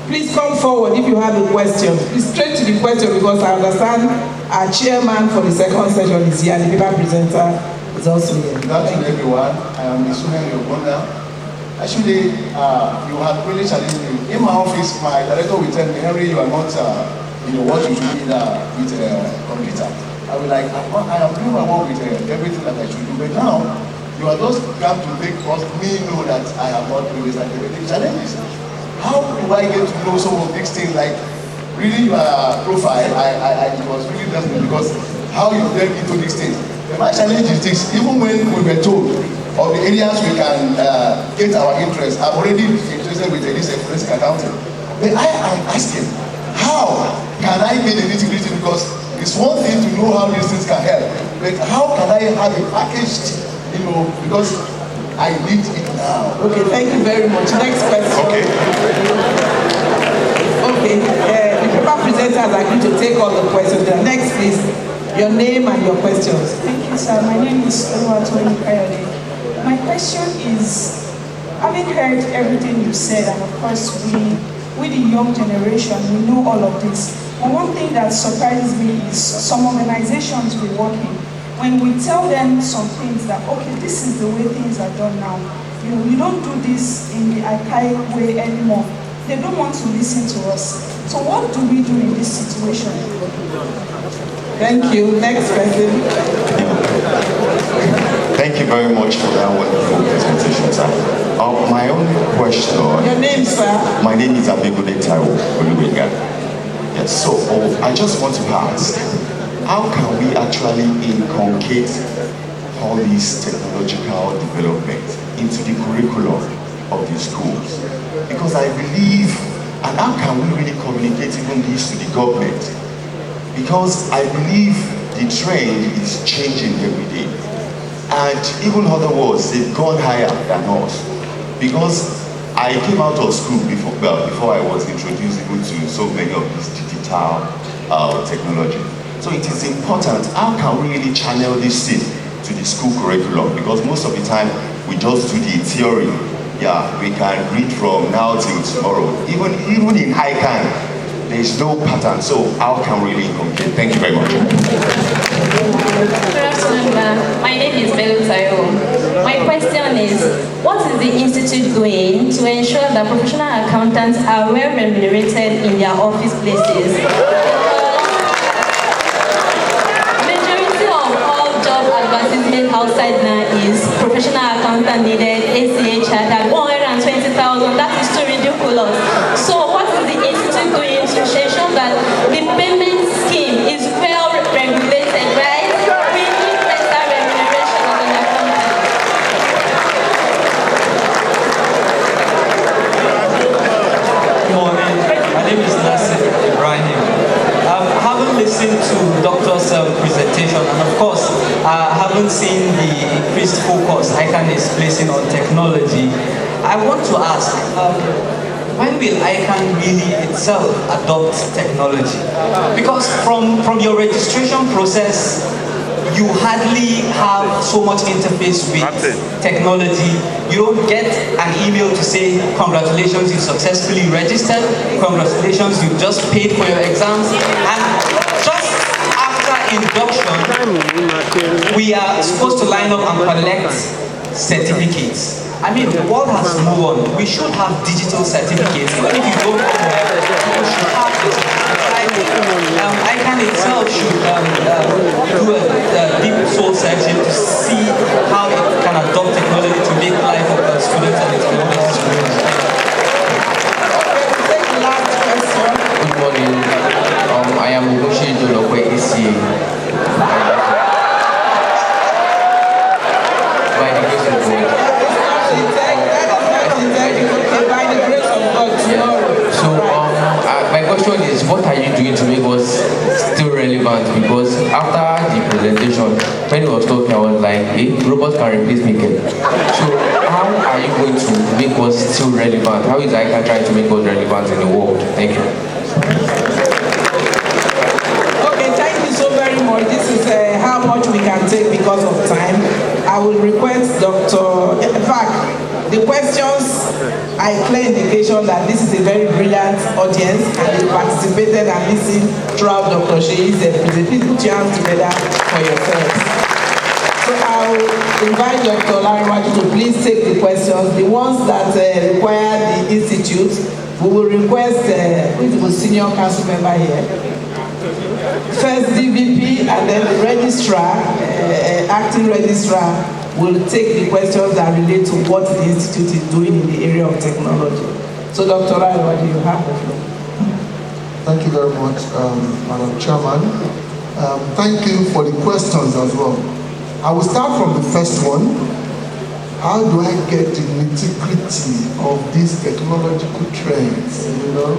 please come forward if you have a question. Please straight to the question, because I understand our chairman for the second session is here and the paper presenter is also here. Good afternoon, everyone. I am Isunan Yobona. Actually, you have really challenged me. In my office, my director will tell me, Henry, you are not, what you do with computer. I will I am doing my work with everything that I should do. But now, you are just going to make me know that I have not doing this activity. Challenges. How do I get to know some of these things? Like reading your profile, it was really interesting because how you delve into these things. My challenge is this: even when we were told of the areas we can get our interest, I'm already interested with this forensic accounting. But I am asking, how can I get the nitty-gritty? Because it's one thing to know how these things can help, but how can I have a packaged, because I need it now. Okay, thank you very much. Next question. Okay. Okay, the paper presenter has agreed to take all the questions. Next, please, your name and your questions. Thank you, sir. My name is Oluwatoyin Kayode. My question is, having heard everything you said, and of course we the young generation, we know all of this. But one thing that surprises me is some organizations we work in. When we tell them some things that, okay, this is the way things are done now. You don't do this in the archaic way anymore. They don't want to listen to us. So what do we do in this situation? Thank you. Next person. Thank you very much for that wonderful presentation, sir. My own question. Your name, sir? My name is Abegode Taiwo Oluwega. Yes, so I just want to ask, how can we actually inculcate all these technological development into the curriculum of the schools? Because I believe, and how can we really communicate even this to the government? Because I believe the trend is changing every day. And even other words, they've gone higher than us. Because I came out of school before I was introduced even to so many of these digital technology. So it is important, how can we really channel this thing to the school curriculum? Because most of the time, we just do the theory. Yeah, we can read from now till tomorrow. Even in ICANN, there is no pattern. So how can we really compare? Thank you very much. Good afternoon, ma'am. My name is Belu Tayo. My question is, what is the Institute doing to ensure that professional accountants are well remunerated in their office places? Majority of all job advertisements outside now is professional accountant needed, ACH at 120,000. That is too ridiculous. So what is the Institute doing to ensure that the payment scheme is well regulated, right? We need better remuneration of an accountant. listened to Doctor's presentation, and of course, having seen the increased focus ICANN is placing on technology, I want to ask, when will ICANN really itself adopt technology? Because from your registration process, you hardly have so much interface with technology. You don't get an email to say, congratulations, you successfully registered, congratulations, you just paid for your exams. And just after induction, we are supposed to line up and collect certificates. I mean, the world has moved on. We should have digital certificates. Even if you don't know them, you should have this. I think ICANN itself should do a deep soul searching to see how it can adopt technology to make life of the students and its community students. Good morning. I am Ugoshi Dolokwe ECA. By the grace of God. So my question is, what are you doing to make us still relevant? Because after the presentation, when he was talking, I was like, hey, robots can replace me again. So how are you going to make us still relevant? How is ICANN trying to make us relevant in the world? Thank you. Okay, thank you so very much. This is how much we can take because of time. I will request Dr. In fact, the questions are a clear indication that this is a very brilliant audience and they participated and listened throughout Dr. Sheyi's presentation. Please put your hands together for yourselves. So I will invite Dr. Lariwaju to please take the questions. The ones that require the institute, we will request who is the senior council member here. First DVP and then the registrar, acting registrar, will take the questions that relate to what the institute is doing in the area of technology. So Dr. Rai, what do you have the floor? Thank you very much, Madam Chairman. Thank you for the questions as well. I will start from the first one. How do I get the nitty-gritty of these technological trends? You know,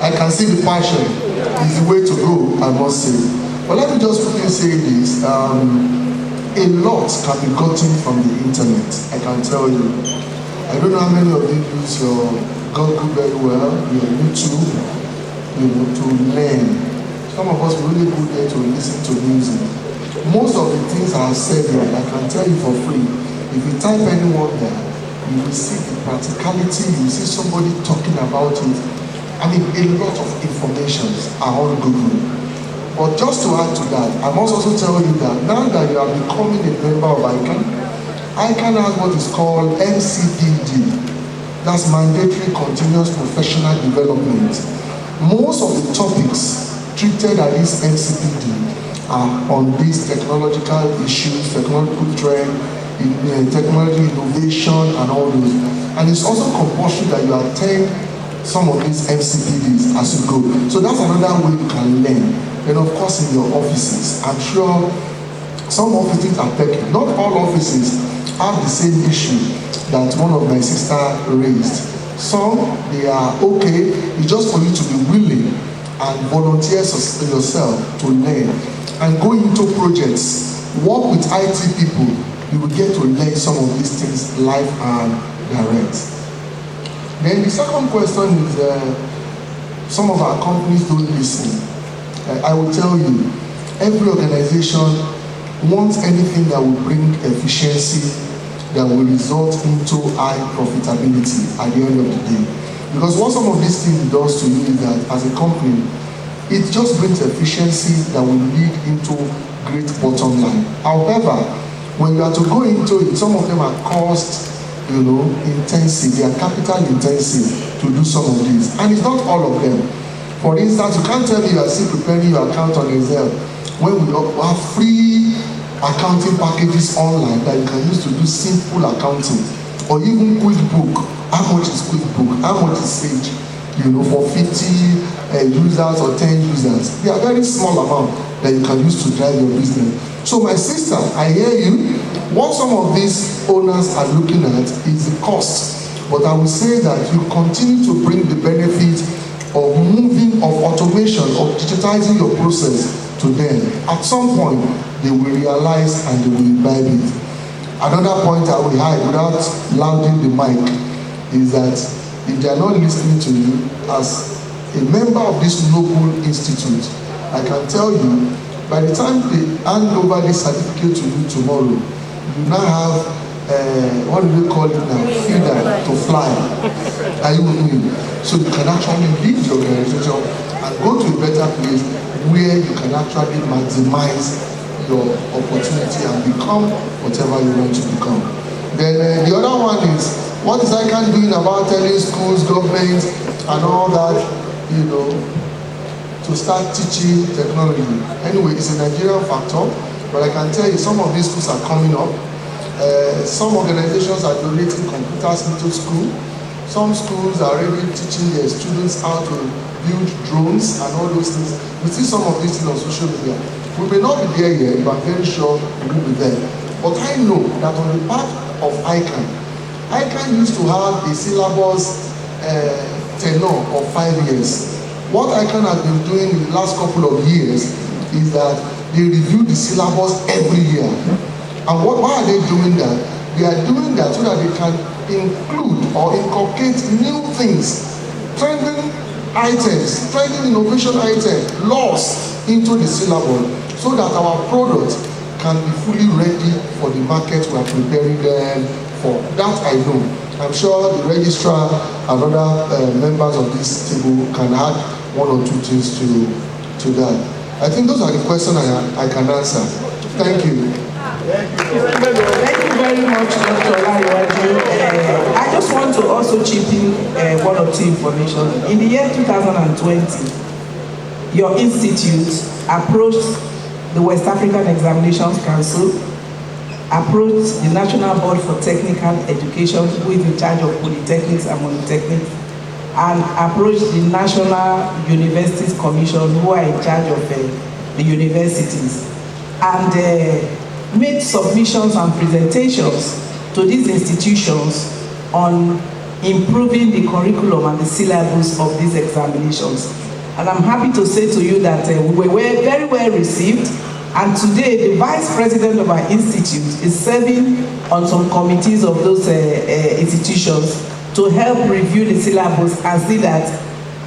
I can see the passion. It's the way to go, I must say. But let me just quickly say this. A lot can be gotten from the internet, I can tell you. I don't know how many of you use your Google very well, your YouTube, to learn. Some of us really go there to listen to music. Most of the things are said here, I can tell you for free. If you type anyone there, you will see the practicality, you will see somebody talking about it. I mean, a lot of information are on Google. But just to add to that, I must also tell you that now that you are becoming a member of ICANN, ICANN has what is called MCPD. That's Mandatory Continuous Professional Development. Most of the topics treated at this MCPD are on these technological issues, technological trend, technology innovation, and all those. And it's also compulsory that you attend some of these MCPDs as you go. So that's another way you can learn. And of course in your offices, I'm sure some offices are taken. Not all offices have the same issue that one of my sisters raised. Some, they are okay. It's just for you to be willing and volunteer yourself to learn and go into projects, work with IT people. You will get to learn some of these things live and direct. Then the second question is some of our companies don't listen. I will tell you, every organization wants anything that will bring efficiency, that will result into high profitability at the end of the day. Because what some of these things does to you is that as a company, it just brings efficiency that will lead into great bottom line. However, when you are to go into it, some of them are cost, intensive, they are capital intensive to do some of these. And it's not all of them. For instance, you can't tell me you are still preparing your account on Excel when we have free accounting packages online that you can use to do simple accounting, or even QuickBook. How much is QuickBook? How much is Sage? For 50 users or 10 users. They are very small amount that you can use to drive your business. So my sister, I hear you. What some of these owners are looking at is the cost. But I will say that you continue to bring the benefit of moving, of automation, of digitizing your process to them, at some point they will realize and they will imbibe it. Another point I will hide without louding the mic is that if they are not listening to you as a member of this noble institute, I can tell you, by the time they hand over this certificate to you tomorrow, you now have what do they call it now? Feeder to fly. Are you with me? So you can actually leave your organization and go to a better place where you can actually maximize your opportunity and become whatever you want to become. Then the other one is, what is ICANN doing about telling schools, governments, and all that, you know, to start teaching technology? Anyway, it's a Nigerian factor, but I can tell you some of these schools are coming up. Some organizations are donating computers into school. Some schools are already teaching their students how to build drones and all those things. We see some of these things on social media. We may not be there yet, but I'm very sure we will be there. But I know that on the part of ICANN, ICANN used to have a syllabus tenure of 5 years. What ICANN has been doing in the last couple of years is that they review the syllabus every year. And why are they doing that? They are doing that so that they can include or inculcate new things, trending items, trending innovation items, laws into the syllabus so that our products can be fully ready for the market we are preparing them for. That I know. I'm sure the registrar and other members of this table can add one or two things to that. I think those are the questions I can answer. Thank you. Thank you very much, Dr. Olariwaju. I just want to also chip in one or two information. In the year 2020, your institute approached the West African Examinations Council, approached the National Board for Technical Education, who is in charge of polytechnics and monotechnics, and approached the National Universities Commission, who are in charge of the universities, and made submissions and presentations to these institutions on improving the curriculum and the syllabus of these examinations. And I'm happy to say to you that we were very well received, and today the vice president of our institute is serving on some committees of those institutions to help review the syllabus and see that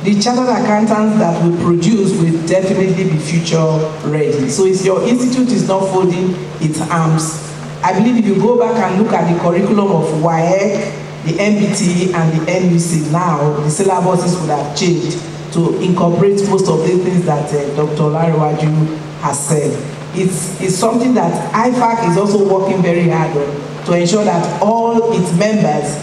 the chartered accountants that we produce will definitely be future ready. So if your institute is not folding its arms, I believe if you go back and look at the curriculum of WAEC, the MBT and the NUC now, the syllabuses would have changed to incorporate most of the things that Dr. Olariwaju has said. It's something that IFAC is also working very hard on to ensure that all its members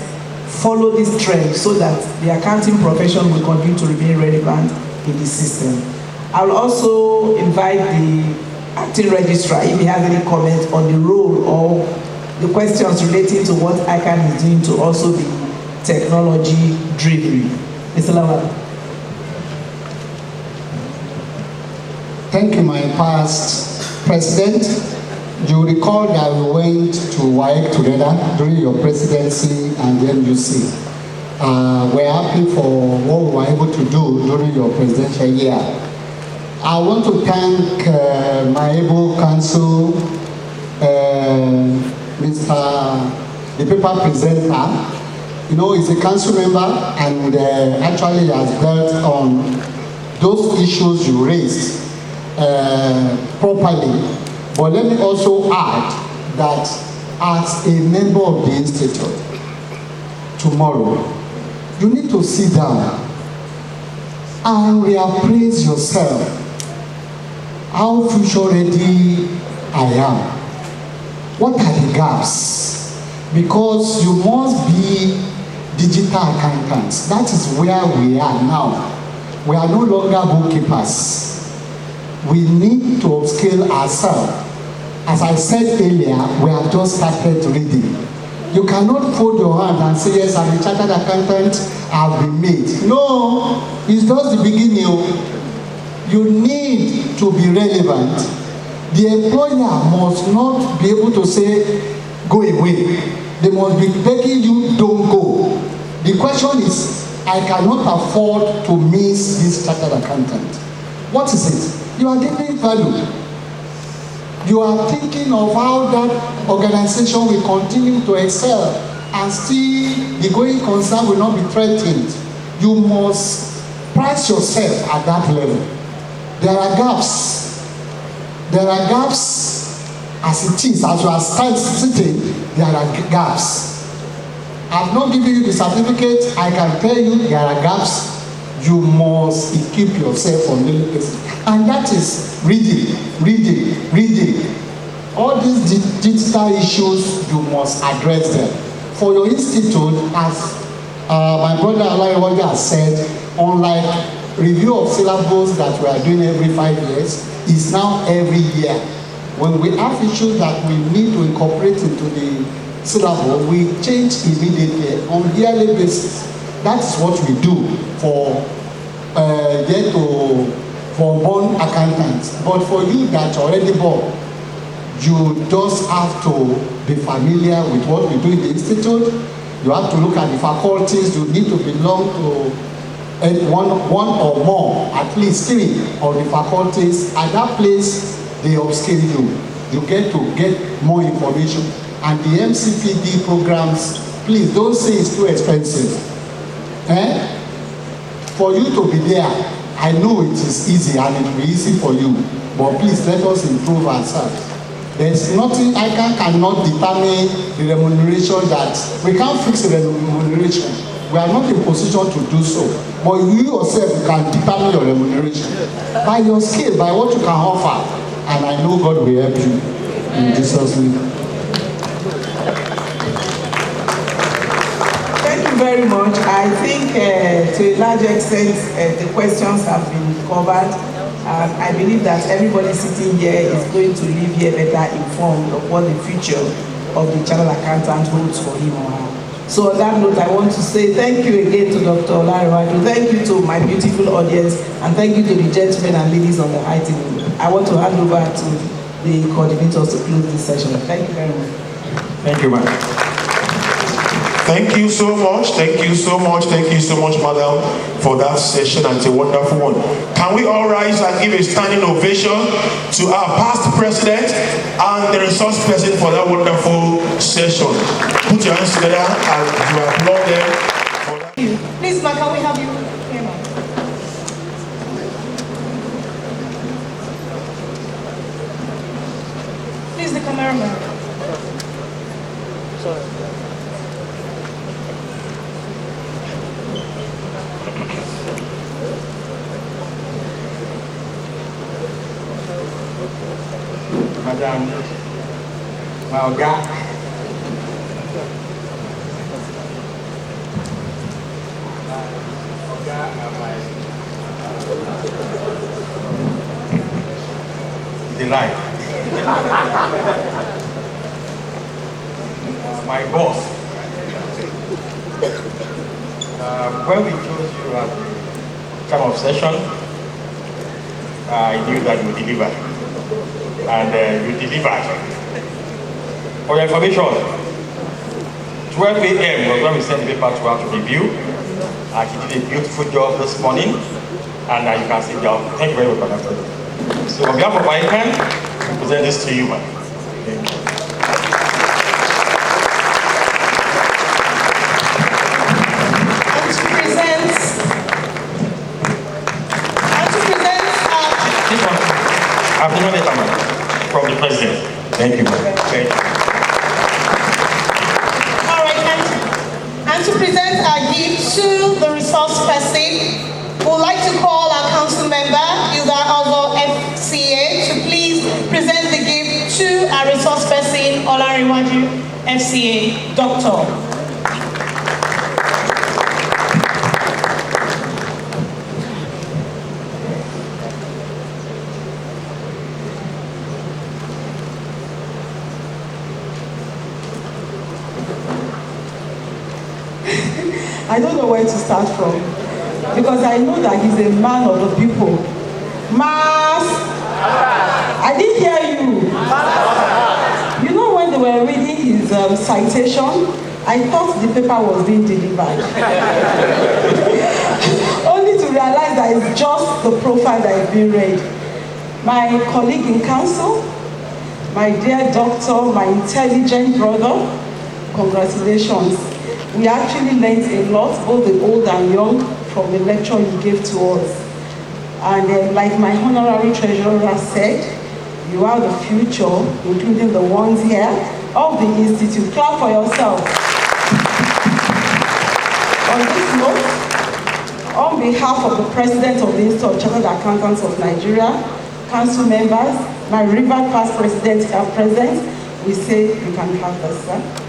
follow this trend so that the accounting profession will continue to remain relevant in the system. I will also invite the acting registrar if he has any comment on the role or the questions relating to what ICANN is doing to also be technology driven. Mr. Lawal. Thank you, my past president. You recall that we went to WAEC together during your presidency and the NUC. We're happy for what we were able to do during your presidential year. I want to thank my able counsel, the paper presenter. You know, he's a council member and actually has dealt on those issues you raised properly. But let me also add that as a member of the institute, tomorrow, you need to sit down and reappraise yourself. How future ready I am? What are the gaps? Because you must be digital accountants. That is where we are now. We are no longer bookkeepers. We need to upscale ourselves. As I said earlier, we have just started reading. You cannot fold your hand and say, yes, I'm a chartered accountant, I've been made. No, it's just the beginning. You need to be relevant. The employer must not be able to say, go away. They must be begging you, don't go. The question is, I cannot afford to miss this chartered accountant. What is it? You are giving value. You are thinking of how that organization will continue to excel and still the going concern will not be threatened. You must price yourself at that level. There are gaps. There are gaps as it is. As you are sitting, there are gaps. I've not given you the certificate. I can tell you there are gaps. You must equip yourself on daily basis. And that is reading. All these digital issues, you must address them. For your institute, as my brother Alaiwoja has said, unlike review of syllables that we are doing every 5 years, is now every year. When we have issues that we need to incorporate into the syllable, we change immediately on a yearly basis. That's what we do for born accountants. But for you that are already born, you just have to be familiar with what we do in the institute. You have to look at the faculties. You need to belong to one or more, at least 3 of the faculties. At that place, they upskill you. You get to get more information. And the MCPD programs, please don't say it's too expensive. For you to be there, I know it is easy and it will be easy for you, but please let us improve ourselves. There's nothing, cannot determine the remuneration that, we can't fix the remuneration. We are not in position to do so. But you yourself can determine your remuneration by your skill, by what you can offer. And I know God will help you. In Jesus' name. Thank you very much. I think to a large extent the questions have been covered. I believe that everybody sitting here is going to leave here better informed of what the future of the chartered accountant holds for him or her. So on that note, I want to say thank you again to Dr. Olariwaju. Thank you to my beautiful audience, and thank you to the gentlemen and ladies on the high table. I want to hand over to the coordinators to close this session. Thank you very much. Thank you, ma'am. Thank you so much. Thank you so much. Thank you so much, madam, for that session, and it's a wonderful one. Can we all rise and give a standing ovation to our past president and the resource person for that wonderful session? Put your hands together and you applaud them for that. Please, ma, can we have you here, ma? Please, the cameraman. Sorry. Madam, my Oga, delight. My boss. When we chose you at the time of session, I knew that you would deliver. And you delivered. For your information, 12 a.m. was when we sent the paper to her to review. She did a beautiful job this morning, and you can see the output. Thank you very much for that. So on behalf of ICANN, I present this to you, man. Thank you. I've never met a man from the president. Thank you. Thank you. All right, and to present our gift to the resource person, we would like to call our council member, Hilda Alvo FCA, to please present the gift to our resource person, Olariwaju FCA, Doctor. I don't know where to start from, because I know that he's a man of the people. Mass! I didn't hear you. You know, when they were reading his citation, I thought the paper was being delivered. that is just the profile that is being read. My colleague in council, my dear doctor, my intelligent brother, congratulations. We actually learned a lot, both the old and young, from the lecture you gave to us. And like my honorary treasurer said, you are the future, including the ones here, of the Institute. Clap for yourself. On this note, on behalf of the President of the Institute of Chartered Accountants of Nigeria, council members, my River past president are present, we say you can have this, sir.